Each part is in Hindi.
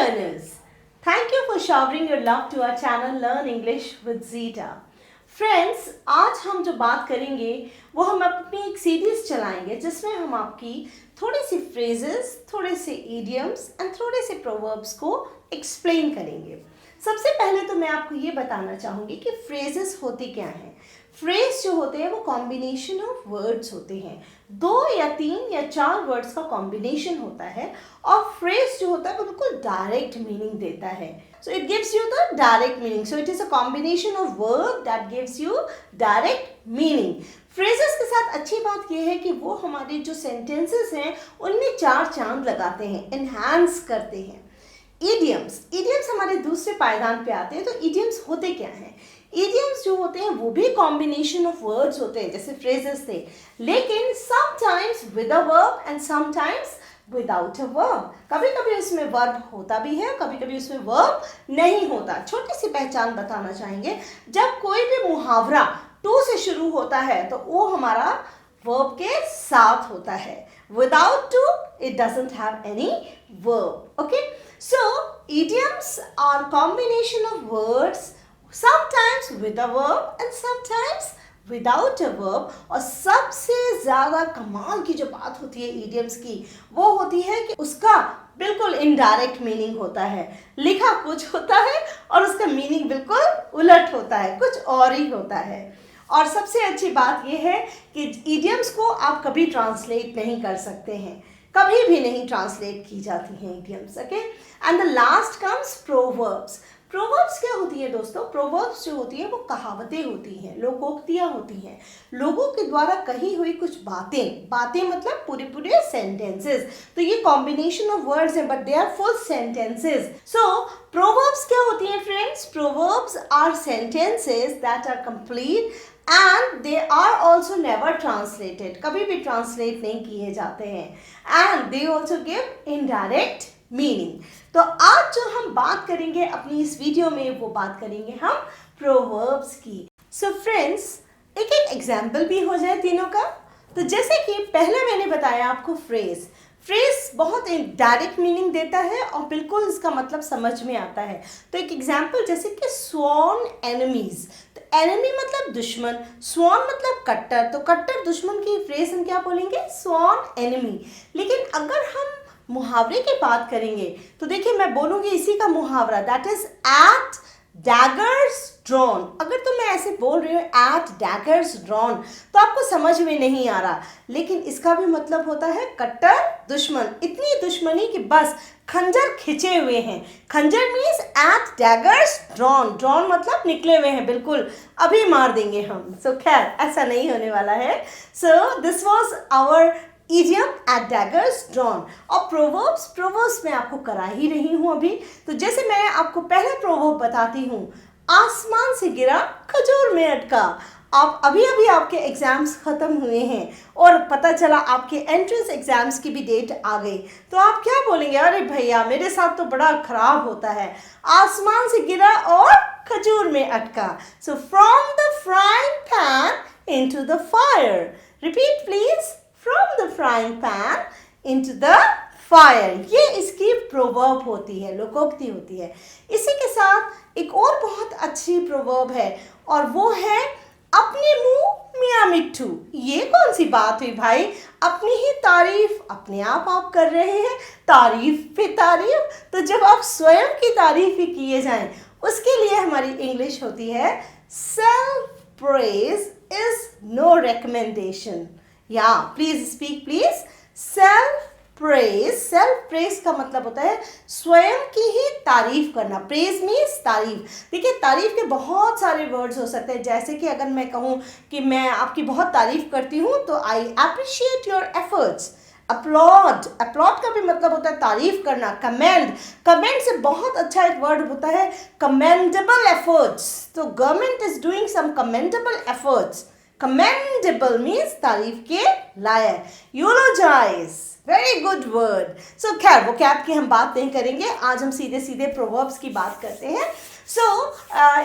learners, thank you for showering your love to our channel Learn English with Zita. Friends, आज हम जो बात करेंगे वो हम अपनी एक सीरीज चलाएंगे जिसमें हम आपकी थोड़ी सी फ्रेजेस, थोड़े से इडियम्स एंड थोड़े से प्रोवर्ब्स को एक्सप्लेन करेंगे। सबसे पहले तो मैं आपको ये बताना चाहूँगी कि फ्रेजेस होती क्या हैं। फ्रेज जो होते हैं वो कॉम्बिनेशन ऑफ वर्ड्स होते हैं, 2 या 3 या 4 वर्ड्स का कॉम्बिनेशन होता है और फ्रेज जो होता है वो बिल्कुल डायरेक्ट मीनिंग देता है। So it gives you the direct meaning. So it is a combination of word that gives you direct meaning. Phrases के साथ अच्छी बात यह है कि वो हमारे जो सेंटेंसेस हैं उनमें 4 चांद लगाते हैं, एनहांस करते हैं। इडियम्स हमारे दूसरे पायदान पे आते हैं। तो इडियम्स होते क्या हैं? इडियम्स जो होते हैं वो भी कॉम्बिनेशन ऑफ वर्ड्स होते हैं जैसे फ्रेजेस थे, लेकिन sometimes with a verb and sometimes without a verb. कभी कभी उसमें वर्ब होता भी है, कभी कभी उसमें वर्ब नहीं होता। छोटी सी पहचान बताना चाहेंगे, जब कोई भी मुहावरा टू से शुरू होता है तो वो हमारा वर्ब के साथ होता है। Without to, it doesn't have any verb. Okay, so idioms are combination of words, sometimes with a verb and sometimes without a verb. और सबसे ज़्यादा कमाल की जो बात होती है idioms की वो होती है कि उसका बिल्कुल इनडायरेक्ट मीनिंग होता है। लिखा कुछ होता है और उसका मीनिंग बिल्कुल उलट होता है, कुछ और ही होता है। और सबसे अच्छी बात यह है कि इडियम्स को आप कभी ट्रांसलेट नहीं कर सकते हैं, कभी भी नहीं ट्रांसलेट की जाती हैं idioms. Okay, and the last comes proverbs. Proverbs क्या होती है दोस्तों? प्रोवर्ब्स जो होती है वो कहावतें होती हैं, लोकोक्तियाँ होती हैं, लोगों के द्वारा कही हुई कुछ बातें मतलब पूरे सेंटेंसेस। तो ये कॉम्बिनेशन ऑफ वर्ड्स हैं but they are full sentences. So proverbs क्या होती हैं friends? Proverbs are sentences that are complete and they are also never translated. कभी भी ट्रांसलेट नहीं किए जाते हैं and they also give indirect meaning. तो आज जो हम बात करेंगे अपनी इस वीडियो में वो बात करेंगे हम प्रोवर्ब्स की। सो फ्रेंड्स, एक एग्जाम्पल भी हो जाए तीनों का। तो जैसे कि पहले मैंने बताया आपको फ्रेज बहुत डायरेक्ट मीनिंग देता है और बिल्कुल इसका मतलब समझ में आता है। तो एक एग्जाम्पल जैसे कि स्वॉन एनिमीज। तो एनिमी मतलब दुश्मन, स्वॉन मतलब कट्टर। तो कट्टर दुश्मन की फ्रेज हम क्या बोलेंगे? Sworn enemy. लेकिन अगर हम मुहावरे की बात करेंगे तो देखिए मैं बोलूँगी इसी का मुहावरा, that is at daggers drawn. अगर तो मैं ऐसे बोल रही हूँ एट डैगर्स ड्रॉन तो आपको समझ में नहीं आ रहा, लेकिन इसका भी मतलब होता है कट्टर दुश्मन। इतनी दुश्मनी कि बस खंजर खिंचे हुए हैं। खंजर means at daggers drawn. Drawn मतलब निकले हुए हैं, बिल्कुल अभी मार देंगे हम। सो खैर ऐसा नहीं होने वाला है। So this was our idiom at daggers drawn. और प्रोवर्ब्स मैं आपको करा ही रही हूँ अभी। तो जैसे मैं आपको पहला प्रोवर्ब बताती हूँ, आसमान से गिरा खजूर में अटका। आप अभी आपके एग्जाम्स ख़त्म हुए हैं और पता चला आपके एंट्रेंस एग्जाम्स की भी डेट आ गई, तो आप क्या बोलेंगे? अरे भैया मेरे साथ तो बड़ा खराब होता है, आसमान से गिरा और खजूर में अटका। So from the frying pan into the fire. Repeat please. From the frying pan into the fire। ये इसकी प्रोवर्ब होती है, लोकोक्ति होती है। इसी के साथ एक और बहुत अच्छी प्रोवर्ब है और वो है अपने मुंह मियाँ मिट्ठू। ये कौन सी बात हुई भाई? अपनी ही तारीफ अपने आप कर रहे हैं, तारीफ पे तारीफ। तो जब आप स्वयं की तारीफ ही किए जाएं उसके लिए हमारी इंग्लिश होती है self praise is no recommendation. या please speak please. Self praise का मतलब होता है स्वयं की ही तारीफ करना। प्रेज मीन्स तारीफ। देखिए तारीफ के बहुत सारे वर्ड्स हो सकते हैं, जैसे कि अगर मैं कहूँ कि मैं आपकी बहुत तारीफ करती हूँ तो I appreciate your efforts. Applaud का भी मतलब होता है तारीफ करना। कमेंड से बहुत अच्छा एक वर्ड होता है कमेंडेबल एफर्ट्स। तो government is doing some commendable efforts. Commendable means तारीफ के लायक। Eulogize, very good word. So खैर वो क्या की हम बात नहीं करेंगे, आज हम सीधे प्रोवर्ब्स की बात करते हैं। So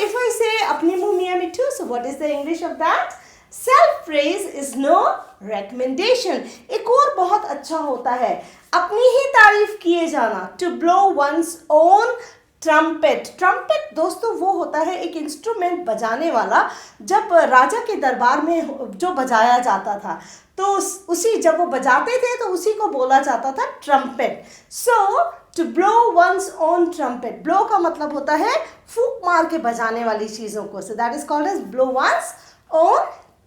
if I say अपने मुंह मियाँ मिट्ठू, so what is the English of that? Self praise is no recommendation. एक और बहुत अच्छा होता है अपनी ही तारीफ किए जाना, to blow one's own trumpet. Trumpet दोस्तों वो होता है एक इंस्ट्रूमेंट बजाने वाला, जब राजा के दरबार में जो बजाया जाता था, तो उसी जब वो बजाते थे तो उसी को बोला जाता था trumpet. So to blow one's own trumpet, blow का मतलब होता है फूंक मार के बजाने वाली चीज़ों को, so that is called as blow one's own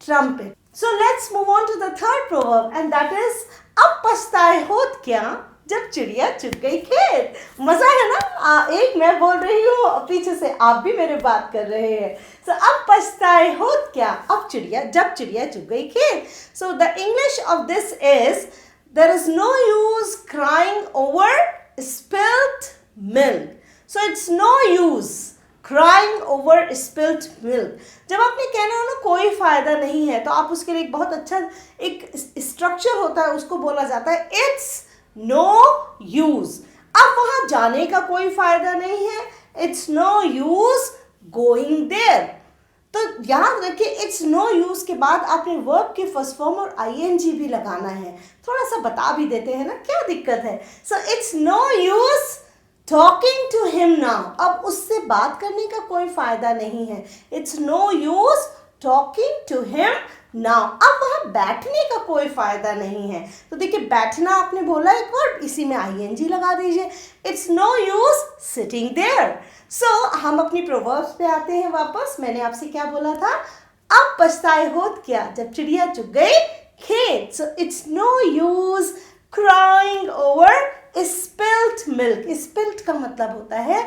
trumpet. So let's move on to the third proverb and that is अब पछताए होत क्या जब चिड़िया चुग गई खेत। मजा है ना, एक मैं बोल रही हूँ, पीछे से आप भी मेरे बात कर रहे हैं। सो अब पछताए होत क्या अब जब चिड़िया चुग गई खेत। So the English of this is there is no use crying over spilled milk. So it's no use crying over spilled milk. जब आपने कहना हो ना कोई फ़ायदा नहीं है, तो आप उसके लिए एक बहुत अच्छा एक स्ट्रक्चर होता है, उसको बोला जाता है इट्स नो यूज। अब वहां जाने का कोई फायदा नहीं है, it's no use going there. तो याद रखिए इट्स नो यूज के बाद आपने वर्ब के फर्स्ट फॉर्म और आईएनजी भी लगाना है। थोड़ा सा बता भी देते हैं ना, क्या दिक्कत है। So it's no use talking to him now. अब उससे बात करने का कोई फायदा नहीं है, it's no use talking to him now. अब वहां बैठने का कोई फायदा नहीं है, तो देखिए बैठना आपने बोला एक वर्ड, इसी में आईएनजी लगा दीजिए, it's no use sitting there. So हम अपनी प्रोवर्ब्स पे आते हैं वापस। मैंने आपसे क्या बोला था, अब पछताए होत क्या जब चिड़िया चुग गई खेत। So it's no use crying over spilt milk. Spilt का मतलब होता है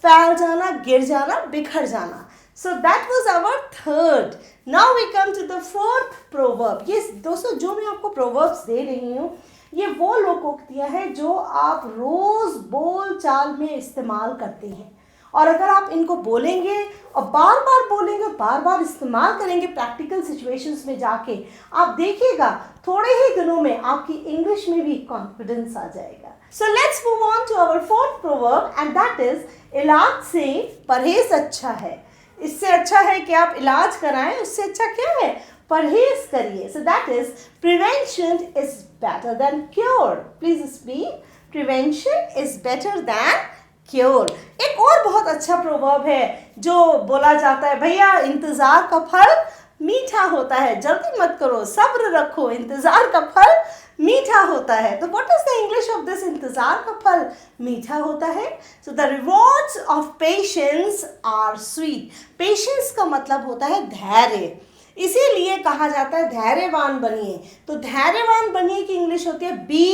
फैल जाना, गिर जाना, बिखर जाना। So that was our third. Now we come to the fourth proverb. ये दोस्तों जो मैं आपको proverbs दे रही हूँ, ये वो लोकोक्तियाँ हैं जो आप रोज बोल चाल में इस्तेमाल करते हैं, और अगर आप इनको बोलेंगे और बार बार बोलेंगे, बार बार इस्तेमाल करेंगे प्रैक्टिकल सिचुएशंस में जाके, आप देखिएगा थोड़े ही दिनों में आपकी इंग्लिश में भी कॉन्फिडेंस आ जाएगा। So let's move on to our fourth proverb and that is इलाज से परहेज अच्छा है। इससे अच्छा है कि आप इलाज कराएं, उससे अच्छा क्या है, परहेज करिए। सो that is prevention is better than cure. Please speak, prevention is better than cure. एक और बहुत अच्छा प्रोवर्ब है जो बोला जाता है, भैया इंतजार का फल मीठा होता है, जल्दी मत करो, सब्र रखो, इंतजार का फल मीठा होता है। तो what is the English of this, इंतजार का फल मीठा होता है। So the rewards of patience are sweet. Patience का मतलब होता है धैर्य, इसीलिए कहा जाता है धैर्यवान बनिए। तो धैर्यवान बनिए की इंग्लिश होती है बी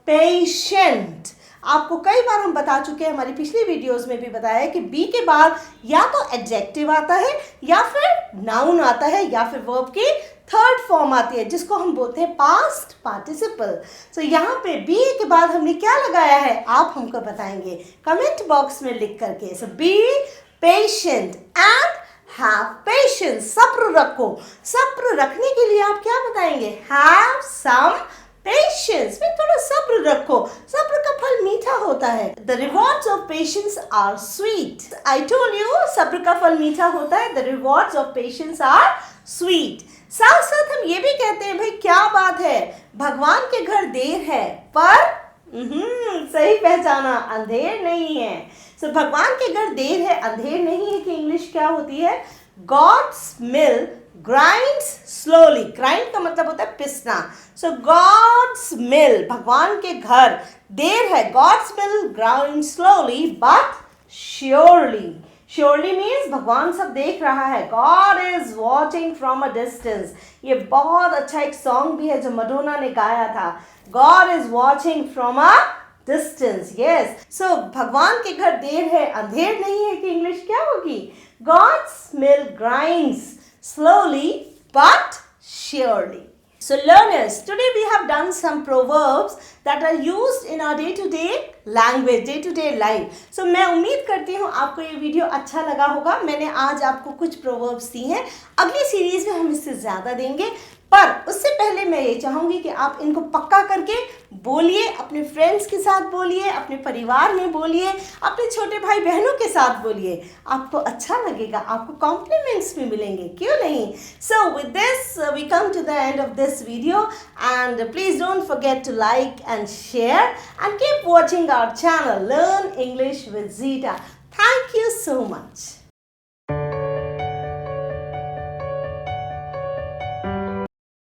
पेशेंट। आपको कई बार हम बता चुके हैं, हमारी पिछली वीडियोस में भी बताया है कि बी के बाद या तो एडजेक्टिव आता है, या फिर नाउन आता है, या फिर वर्ब की थर्ड फॉर्म आती है जिसको हम बोलते हैं पास्ट पार्टिसिपल। सो यहाँ पे बी के बाद हमने क्या लगाया है, आप हमको बताएंगे कमेंट बॉक्स में लिख करके। So be patient and have patience, सब्र रखो। सब्र रखने के लिए आप क्या बताएंगे, हैव सम पेशेंस, में थोड़ा सब्र रखो, सब्र का फल मीठा होता है। The rewards of patience are sweet. I told you सब्र का फल मीठा होता है, the rewards of patience are sweet. साथ साथ हम ये भी कहते हैं, भाई क्या बात है, भगवान के घर देर है पर सही पहचाना, अंधेर नहीं है। सो भगवान के घर देर है, अंधेर नहीं है की इंग्लिश क्या होती है, God's mill grinds slowly. Grind का मतलब होता है पिसना। सो गॉड्स मिल, भगवान के घर देर है, God's mill grind slowly but surely. Surely means भगवान सब देख रहा है, God is watching from a distance. ये बहुत अच्छा एक सॉन्ग भी है जो मडोना ने गाया था, God is watching from a distance. Yes, so भगवान के घर देर है, अंधेर नहीं है की इंग्लिश क्या होगी, God's mill grinds slowly but surely. So learners, today we have done some proverbs that are used in our day-to-day language, day-to-day life. So मैं उम्मीद करती हूँ आपको ये वीडियो अच्छा लगा होगा। मैंने आज आपको कुछ proverbs दी हैं, अगली सीरीज में हम इससे ज़्यादा देंगे। पर उससे पहले मैं ये चाहूँगी कि आप इनको पक्का करके बोलिए, अपने फ्रेंड्स के साथ बोलिए, अपने परिवार में बोलिए, अपने छोटे भाई बहनों के साथ बोलिए। आपको अच्छा लगेगा, आपको कॉम्प्लीमेंट्स भी मिलेंगे, क्यों नहीं। So with this we come to the end of this video and please don't forget to like and share and keep watching our channel learn English with Jeeta. Thank you so much.